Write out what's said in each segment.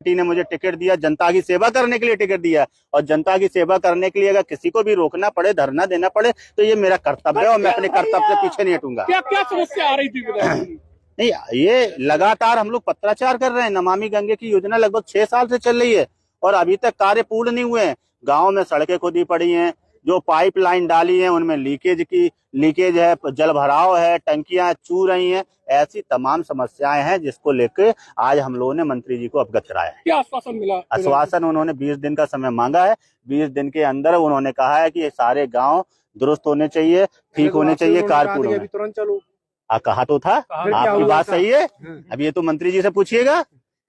Party ने मुझे ticket दिया, जनता की सेवा करने के लिए टिकट दिया, और जनता की सेवा करने के लिए अगर किसी को भी रोकना पड़े, धरना देना पड़े, तो ये मेरा कर्तव्य है और मैं अपने कर्तव्य से पीछे नहीं हटूंगा। क्या क्या समस्या आ रही थी? नहीं, ये लगातार हम लोग पत्राचार कर रहे हैं। नमामि गंगे की योजना लगभग 6 साल से चल रही है और अभी तक कार्य पूर्ण नहीं हुए हैं। गांव में सड़कें खुदी पड़ी हैं, जो पाइपलाइन डाली है उनमें लीकेज है, जल भराव है, टंकियां चू रही हैं, ऐसी तमाम समस्याएं हैं जिसको लेकर आज हम लोगों ने मंत्री जी को अवगत कराया है। क्या आश्वासन मिला? आश्वासन उन्होंने 20 दिन का समय मांगा है। 20 दिन के अंदर उन्होंने कहा है कि ये सारे गांव दुरुस्त होने चाहिए, ठीक होने चाहिए, कारपूर्ण होने। तुरंत चलो कहा तो था, आपकी बात सही है। अब ये तो मंत्री जी से पूछिएगा,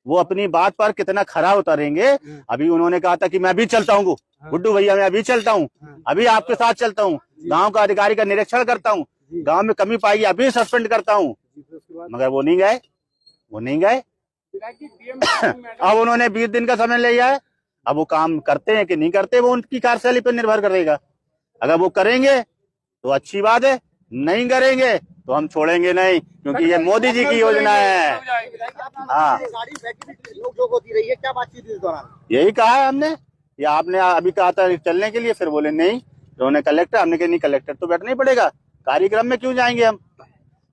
वो अपनी बात पर कितना खरा उतरेंगे। अभी उन्होंने कहा था कि मैं अभी चलता हूँ गुड्डू भैया, मैं अभी चलता हूँ, अभी आपके साथ चलता हूँ, गांव का अधिकारी का निरीक्षण करता हूँ, गांव में कमी पाई अभी सस्पेंड करता हूँ, मगर वो नहीं गए। अब उन्होंने 20 दिन का समय लिया है। अब वो काम करते हैं कि नहीं करते, वो उनकी कार्यशैली पर निर्भर करेगा। अगर वो करेंगे तो अच्छी बात है, नहीं करेंगे तो हम छोड़ेंगे नहीं, क्योंकि ये मोदी जी की योजना है। हाँ, होती रही है, क्या बातचीत इस दौरान? यही कहा है हमने, या आपने अभी कहा था चलने के लिए, फिर बोले नहीं, उन्होंने कलेक्टर, हमने कहा नहीं कलेक्टर तो बैठना ही पड़ेगा, कार्यक्रम में क्यों जाएंगे हम?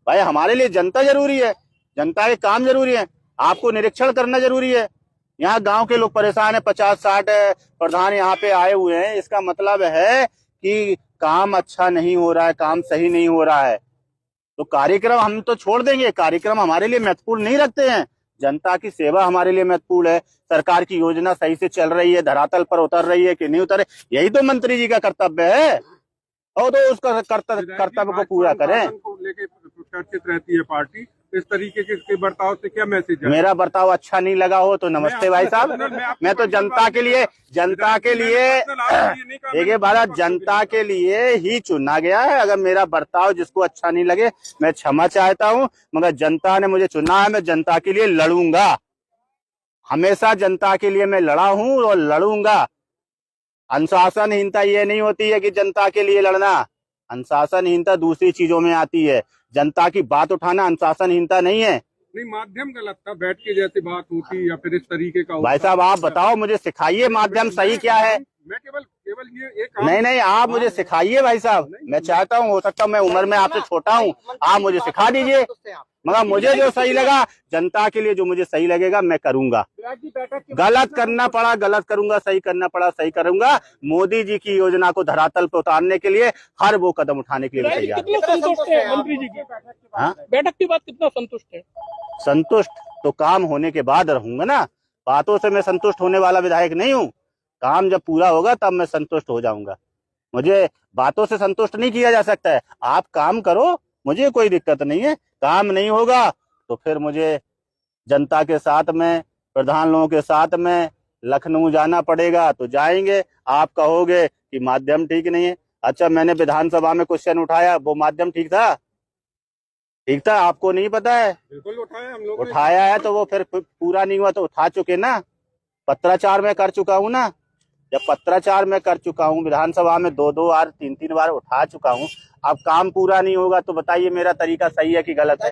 भाई हमारे लिए जनता जरूरी है, जनता के काम जरूरी है, आपको निरीक्षण करना जरूरी है। यहाँ गांव के लोग परेशान है, 50-60 प्रधान यहाँ पे आए हुए हैं, इसका मतलब है कि काम अच्छा नहीं हो रहा है, काम सही नहीं हो रहा है। तो कार्यक्रम हम तो छोड़ देंगे, कार्यक्रम हमारे लिए महत्वपूर्ण नहीं रखते हैं। जनता की सेवा हमारे लिए महत्वपूर्ण है। सरकार की योजना सही से चल रही है, धरातल पर उतर रही है कि नहीं उतर रही, यही तो मंत्री जी का कर्तव्य है, और तो उसका कर्तव्य को पूरा करें। लेके चर्चित रहती है पार्टी, इस तरीके के बर्ताव से क्या मैसेज है? मेरा बर्ताव अच्छा नहीं लगा हो तो नमस्ते भाई साहब, मैं तो जनता के लिए देखिए भारत जनता के लिए ही चुना गया है। अगर मेरा बर्ताव जिसको अच्छा नहीं लगे, मैं क्षमा चाहता हूं, मगर जनता ने मुझे चुना है, मैं जनता के लिए लड़ूंगा, हमेशा जनता के लिए मैं लड़ा हूं और लड़ूंगा। अनुशासनहीनता ये नहीं होती है कि जनता के लिए लड़ना, अनुशासनहीनता दूसरी चीजों में आती है। जनता की बात उठाना अनुशासनहीनता नहीं है। नहीं, माध्यम गलत था, बैठ के जैसी बात होती या फिर इस तरीके का। भाई साहब आप बताओ, मुझे सिखाइए माध्यम सही क्या है। मैं केवल ये एक नहीं, आप मुझे सिखाइए भाई साहब, मैं चाहता हूँ, हो सकता है मैं उम्र में आपसे छोटा हूँ, आप मुझे सिखा दीजिए, मगर मुझे जो सही लगा, जनता के लिए जो मुझे सही लगेगा मैं करूंगा। गलत करना पड़ा गलत करूंगा, सही करना पड़ा सही करूंगा। मोदी जी की योजना को धरातल पर उतारने के लिए हर वो कदम उठाने के लिए तैयार। संतुष्ट है मंत्री जी की बैठक की बात, कितना संतुष्ट है? संतुष्ट तो काम होने के बाद रहूंगा ना, बातों से मैं संतुष्ट होने वाला विधायक नहीं हूँ। काम जब पूरा होगा तब मैं संतुष्ट हो जाऊंगा, मुझे बातों से संतुष्ट नहीं किया जा सकता है। आप काम करो, मुझे कोई दिक्कत नहीं है, काम नहीं होगा तो फिर मुझे जनता के साथ में, प्रधान लोगों के साथ में लखनऊ जाना पड़ेगा, तो जाएंगे। आप कहोगे कि माध्यम ठीक नहीं है, अच्छा मैंने विधानसभा में क्वेश्चन उठाया, वो माध्यम ठीक था? आपको नहीं पता है? बिल्कुल उठाया हम लोग, उठाया है तो वो फिर पूरा नहीं हुआ तो उठा चुके ना, पत्राचार में कर चुका हूँ ना। जब पत्राचार में कर चुका हूँ, विधानसभा में 2-2 बार 3-3 बार उठा चुका हूँ, अब काम पूरा नहीं होगा तो बताइए मेरा तरीका सही है कि गलत है?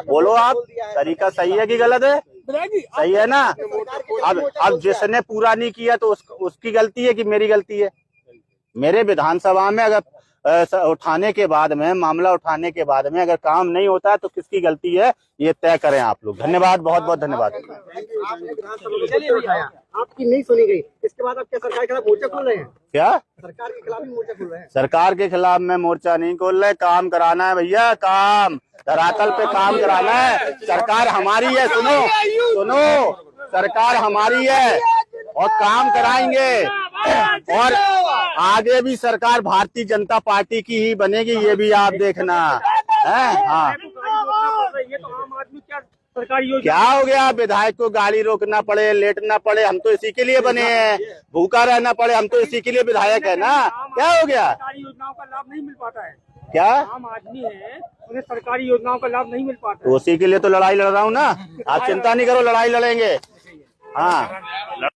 बोलो आप, तरीका सही है कि गलत है? सही है ना। अब जिसने पूरा नहीं किया तो उसकी गलती है कि मेरी गलती है? मेरे विधानसभा में अगर उठाने के बाद में, मामला उठाने के बाद में अगर काम नहीं होता है तो किसकी गलती है, ये तय करें आप लोग। धन्यवाद, बहुत बहुत धन्यवाद। आपकी नहीं सुनी गई, इसके बाद आप क्या सरकार के खिलाफ मोर्चा खोल रहे हैं? क्या सरकार के खिलाफ ही मोर्चा खोल रहे हैं? सरकार के खिलाफ मैं मोर्चा नहीं खोल रहे, काम कराना है भैया, काम धरातल पे काम कराना है। सरकार हमारी है, सुनो, सरकार हमारी है और काम कराएंगे, और आगे भी सरकार भारतीय जनता पार्टी की ही बनेगी, ये भी आप देखना है। हाँ, क्या हो गया, विधायक को गाड़ी रोकना पड़े, लेटना पड़े, हम तो इसी के लिए बने हैं, भूखा रहना पड़े, हम तो इसी के लिए विधायक है ना। क्या हो गया? सरकारी योजनाओं का लाभ नहीं मिल पाता है, क्या आम आदमी है उन्हें सरकारी योजनाओं का लाभ नहीं मिल पाता तो उसी के लिए तो लड़ाई लड़ रहा हूँ ना। आप चिंता नहीं करो, लड़ाई लड़ेंगे। हाँ।